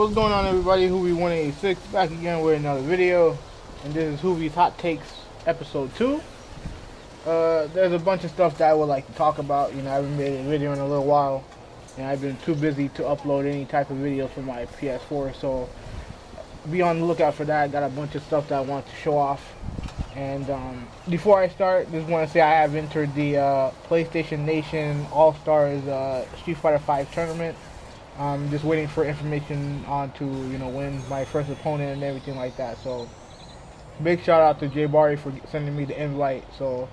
What's going on, everybody? Huuvi 186 back again with another video, and this is Huuvi's Hot Takes episode 2. There's a bunch of stuff that I would like to talk about. You know, I haven't made a video in a little while, and I've been too busy to upload any type of videos for my PS4, so be on the lookout for that. I got a bunch of stuff that I want to show off. And before I start, just want to say I have entered the PlayStation Nation All-Stars Street Fighter V tournament. Just waiting for information on to, you know, win my first opponent and everything like that. So big shout out to Jay Barry for sending me the invite. So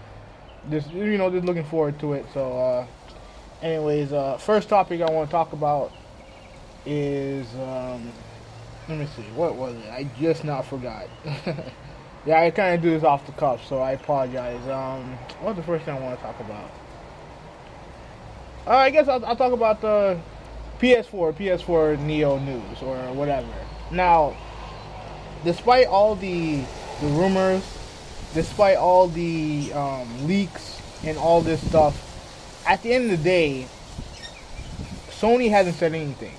just, you know, just looking forward to it. So anyways, first topic I want to talk about is let me see, what was it? I just not forgot. Yeah, I kind of do this off the cuff, so I apologize. What's the first thing I want to talk about? I guess I'll talk about the PS4 Neo news or whatever. Now, despite all the rumors, despite all the leaks and all this stuff, at the end of the day, Sony hasn't said anything.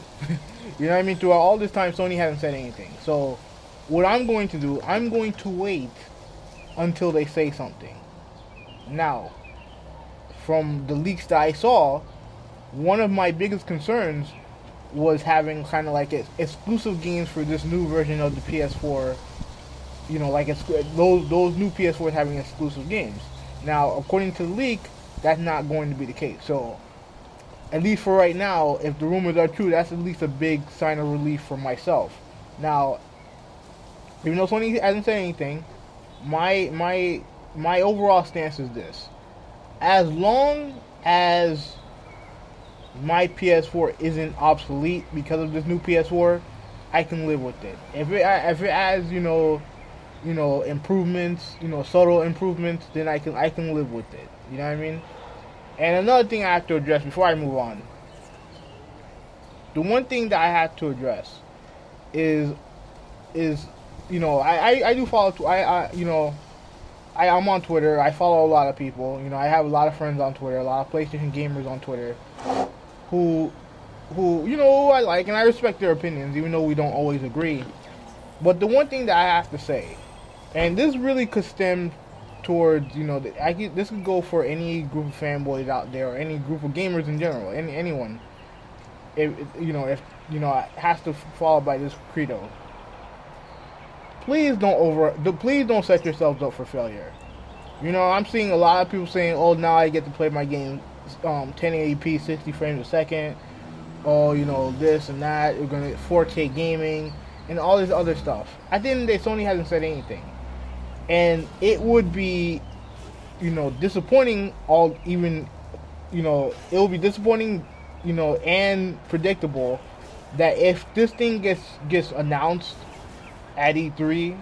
You know what I mean? Throughout all this time, Sony hasn't said anything. So what I'm going to do, I'm going to wait until they say something. Now, from the leaks that I saw, one of my biggest concerns was having kind of like exclusive games for this new version of the PS4. You know, like those new PS4s having exclusive games. Now, according to the leak, that's not going to be the case. So, at least for right now, if the rumors are true, that's at least a big sign of relief for myself. Now, even though Sony hasn't said anything, my overall stance is this: as long as my PS4 isn't obsolete because of this new PS4, I can live with it. If it has, you know, improvements, you know, subtle improvements, then I can live with it. You know what I mean? And another thing I have to address before I move on, the one thing that I have to address is you know, I do follow, I'm on Twitter. I follow a lot of people. You know, I have a lot of friends on Twitter, a lot of PlayStation gamers on Twitter, who you know, I like, and I respect their opinions, even though we don't always agree. But the one thing that I have to say, and this really could stem towards, you know, this could go for any group of fanboys out there, or any group of gamers in general, anyone. If it has to follow by this credo. Please don't set yourselves up for failure. You know, I'm seeing a lot of people saying, "Oh, now I get to play my game 1080p, 60 frames a second. Oh, you know, this and that. We're gonna 4K gaming and all this other stuff." At the end of the day, Sony hasn't said anything, and it would be, you know, disappointing. It will be disappointing, you know, and predictable that if this thing gets announced at E3,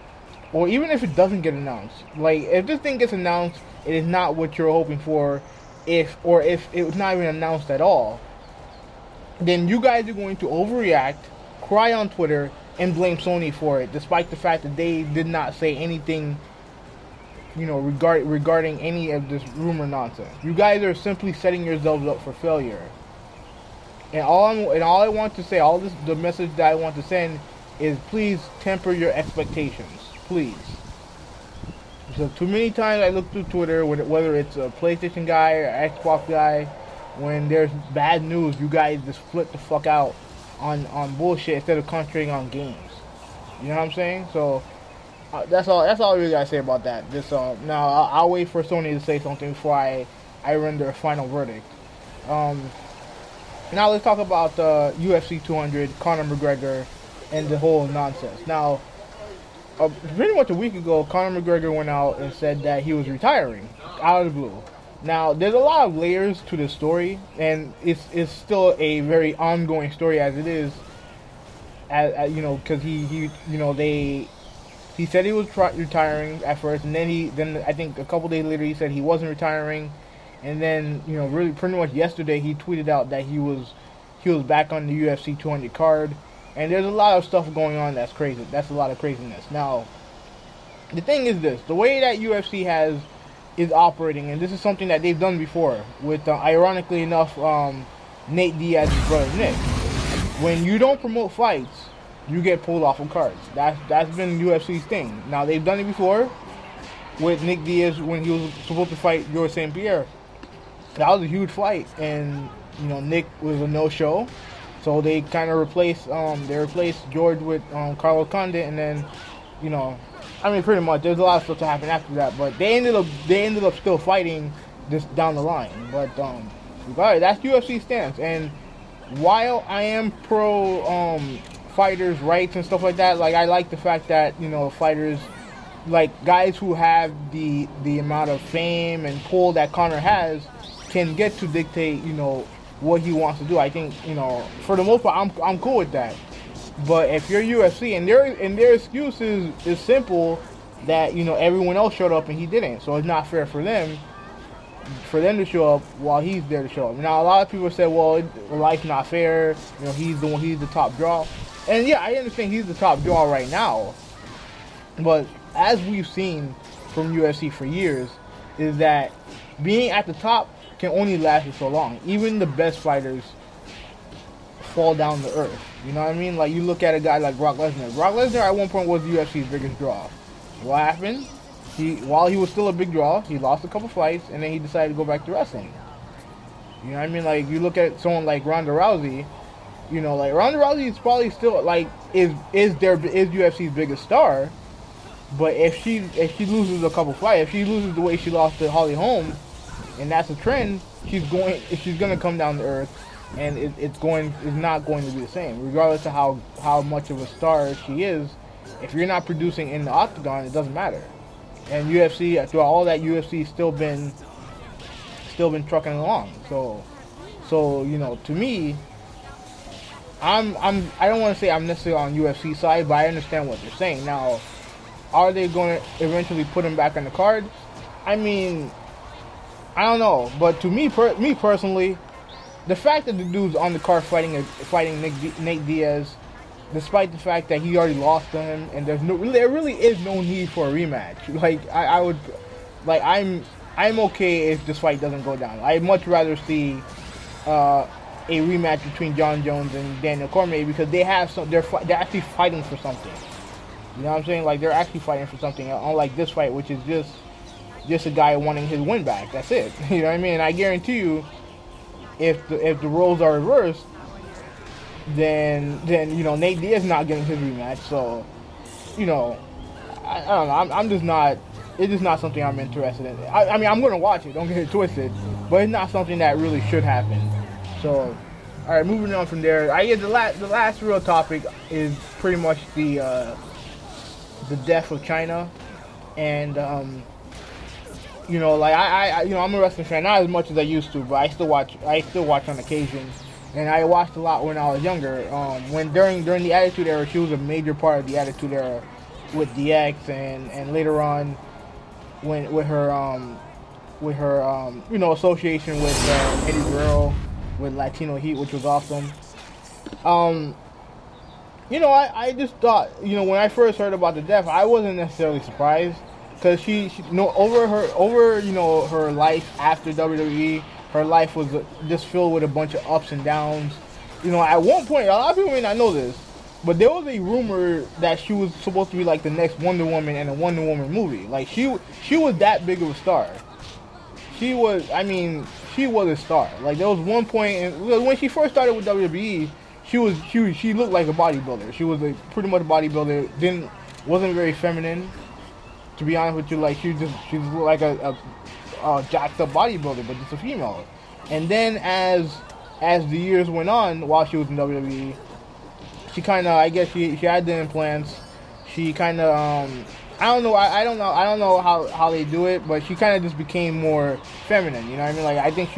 or even if it doesn't get announced, like if this thing gets announced, it is not what you're hoping for, if it's not even announced at all, then you guys are going to overreact, cry on Twitter, and blame Sony for it, despite the fact that they did not say anything, you know, regarding any of this rumor nonsense. You guys are simply setting yourselves up for failure. And all I want to say, the message that I want to send is, please temper your expectations, please. So too many times I look through Twitter, whether it's a PlayStation guy or Xbox guy, when there's bad news, you guys just flip the fuck out on bullshit instead of concentrating on games. You know what I'm saying? So that's all I really gotta say about that. Now I'll wait for Sony to say something before I render a final verdict. Now let's talk about UFC 200, Conor McGregor, and the whole nonsense. Now, pretty much a week ago, Conor McGregor went out and said that he was retiring out of the blue. Now, there's a lot of layers to this story, and it's still a very ongoing story as it is. You know, because he said he was retiring at first, and then I think a couple days later he said he wasn't retiring, and then, you know, really pretty much yesterday he tweeted out that he was back on the UFC 200 card. And there's a lot of stuff going on that's crazy. That's a lot of craziness. Now, the thing is this: the way that UFC is operating, and this is something that they've done before with, ironically enough, Nate Diaz's brother Nick. When you don't promote fights, you get pulled off of cards. That's been UFC's thing. Now they've done it before with Nick Diaz when he was supposed to fight George St. Pierre. That was a huge fight, and Nick was a no-show, so they kind of replaced George with Carlos Condit, and then pretty much there's a lot of stuff to happen after that, but they ended up still fighting this down the line. But regardless, that's UFC stance. And while I am pro fighters' rights and stuff like that, like I like the fact that fighters, like guys who have the amount of fame and pull that Conor has, can get to dictate what he wants to do. I think for the most part I'm cool with that. But if you're UFC and their excuse is simple, that everyone else showed up and he didn't, so it's not fair for them to show up while he's there to show up. Now a lot of people say, well, life's not fair. He's the top draw, and yeah, I understand he's the top draw right now. But as we've seen from UFC for years, is that being at the top can only last for so long. Even the best fighters fall down to earth. You know what I mean? Like you look at a guy like Brock Lesnar. Brock Lesnar at one point was UFC's biggest draw. What happened? While he was still a big draw, he lost a couple fights, and then he decided to go back to wrestling. You know what I mean? Like you look at someone like Ronda Rousey. Like Ronda Rousey is probably still like is UFC's biggest star. But if she loses a couple fights, if she loses the way she lost to Holly Holm, and that's a trend, she's gonna come down to earth, and it's not going to be the same, regardless of how much of a star she is. If you're not producing in the octagon, it doesn't matter. And UFC, throughout all that, UFC still been trucking along. So to me, I don't want to say I'm necessarily on UFC side, but I understand what they're saying. Now, are they going to eventually put him back on the card? I mean, I don't know. But to me personally, the fact that the dude's on the card fighting Nate Diaz, despite the fact that he already lost to him, and there really is no need for a rematch. Like I'm okay if this fight doesn't go down. I'd much rather see a rematch between John Jones and Daniel Cormier, because they're actually fighting for something. You know what I'm saying? Like they're actually fighting for something, unlike this fight, which is just a guy wanting his win back. That's it. You know what I mean? And I guarantee you, if the roles are reversed, then Nate Diaz not getting his rematch. So I don't know. I'm just not. It's just not something I'm interested in. I mean, I'm gonna watch it. Don't get it twisted, but it's not something that really should happen. So, all right, moving on from there. I guess the last real topic is pretty much the death of Chyna, and I'm a wrestling fan, not as much as I used to, but I still watch on occasion. And I watched a lot when I was younger. When during the Attitude Era, she was a major part of the Attitude Era with DX, and later on, with her association with Eddie Guerrero with Latino Heat, which was awesome. I just thought, when I first heard about the death, I wasn't necessarily surprised, because she over her life after WWE. Her life was just filled with a bunch of ups and downs. At one point, a lot of people may not know this, but there was a rumor that she was supposed to be like the next Wonder Woman in a Wonder Woman movie. Like she was that big of a star. She was a star. Like there was one point when she first started with WWE, she looked like a bodybuilder. She was pretty much a bodybuilder. Wasn't very feminine, to be honest with you. Like she looked like a jacked up bodybuilder, but just a female. And then as the years went on, while she was in WWE, she kind of, I guess she had the implants. She kind of, I don't know how they do it, but she kind of just became more feminine. You know what I mean? Like I think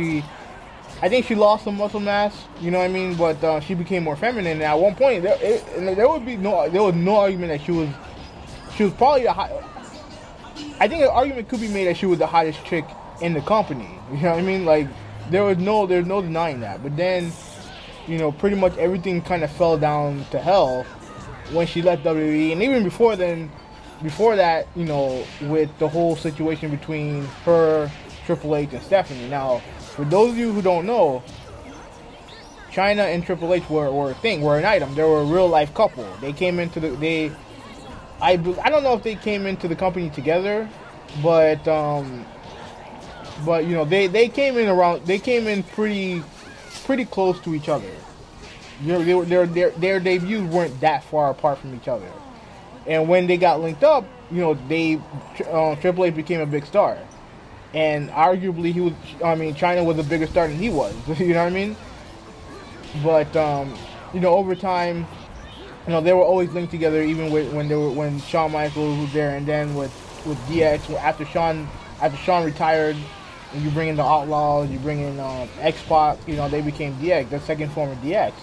she lost some muscle mass. You know what I mean? But she became more feminine. And at one point, there was no argument that she was probably the hot. I think an argument could be made that she was the hottest chick in the company. You know what I mean? Like there's no denying that. But then, pretty much everything kind of fell down to hell when she left WWE, and even before that, with the whole situation between her, Triple H, and Stephanie. Now, for those of you who don't know, Chyna and Triple H were a thing, were an item. They were a real life couple. They came into I don't know if they came into the company together, but you know, they came in pretty close to each other. You know, their debuts weren't that far apart from each other. And when they got linked up, you know, Triple H became a big star. And arguably Chyna was a bigger star than he was. You know what I mean? But you know, over time, you know, they were always linked together, even when Shawn Michaels was there, and then with DX after Shawn retired, and you bring in the Outlaws, you bring in X-Pac, you know, they became DX, the second form of DX.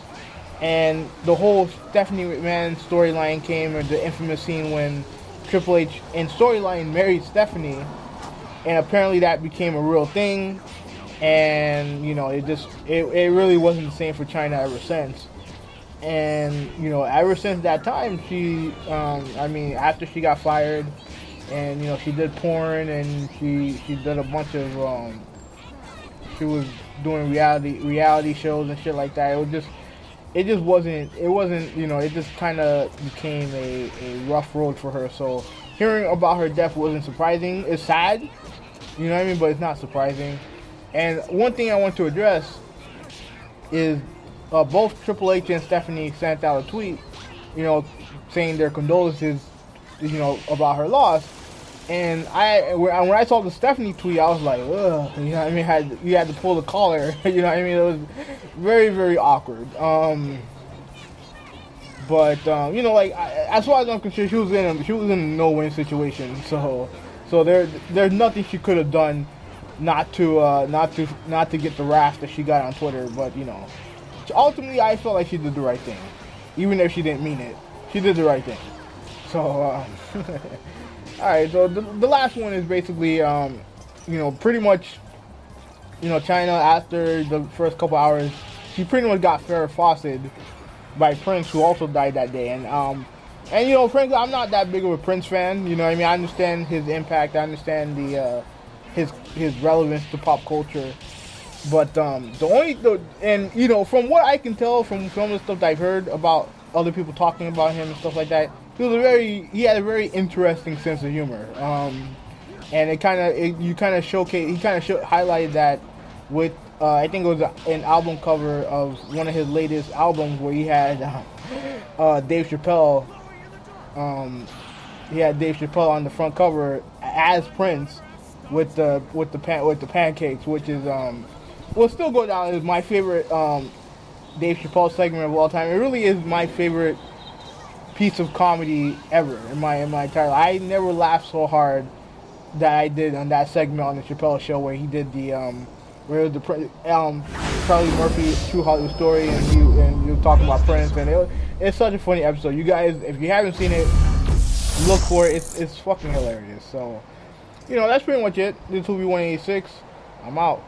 And the whole Stephanie McMahon storyline came, or the infamous scene when Triple H in storyline married Stephanie, and apparently that became a real thing. And you know, it really wasn't the same for Chyna ever since. And you know, ever since that time, she after she got fired, and you know, she did porn, and she did a bunch of she was doing reality shows and shit like that. It wasn't, you know, it just kind of became a rough road for her. So hearing about her death wasn't surprising. It's sad, you know what I mean, but it's not surprising. And one thing I want to address is both Triple H and Stephanie sent out a tweet, you know, saying their condolences, you know, about her loss. And when I saw the Stephanie tweet, I was like, ugh, you know what I mean? You had to pull the collar, you know what I mean? It was very, very awkward. But you know, like, as far as I'm concerned, she was in a no-win situation. So there's nothing she could have done not to get the wrath that she got on Twitter. But you know, ultimately, I felt like she did the right thing, even if she didn't mean it. She did the right thing. So. Alright, so the last one is basically, you know, pretty much, you know, Chyna, after the first couple hours, she pretty much got Farrah Fawcett by Prince, who also died that day. And you know, frankly, I'm not that big of a Prince fan, you know what I mean? I understand his impact, I understand his relevance to pop culture. But, and, you know, from what I can tell from some of the stuff that I've heard about other people talking about him and stuff like that, he had a very interesting sense of humor, and he highlighted that with I think it was an album cover of one of his latest albums where he had Dave Chappelle. He had Dave Chappelle on the front cover as Prince with the pancakes, which is will still go down as my favorite Dave Chappelle segment of all time. It really is my favorite piece of comedy ever in my entire life. I never laughed so hard that I did on that segment on the Chappelle show where he did the where it was Charlie Murphy's True Hollywood Story, and you were talking about Prince, and it's such a funny episode. You guys, if you haven't seen it, look for it. It's fucking hilarious. So, you know, that's pretty much it. This is Huuvi 186. I'm out.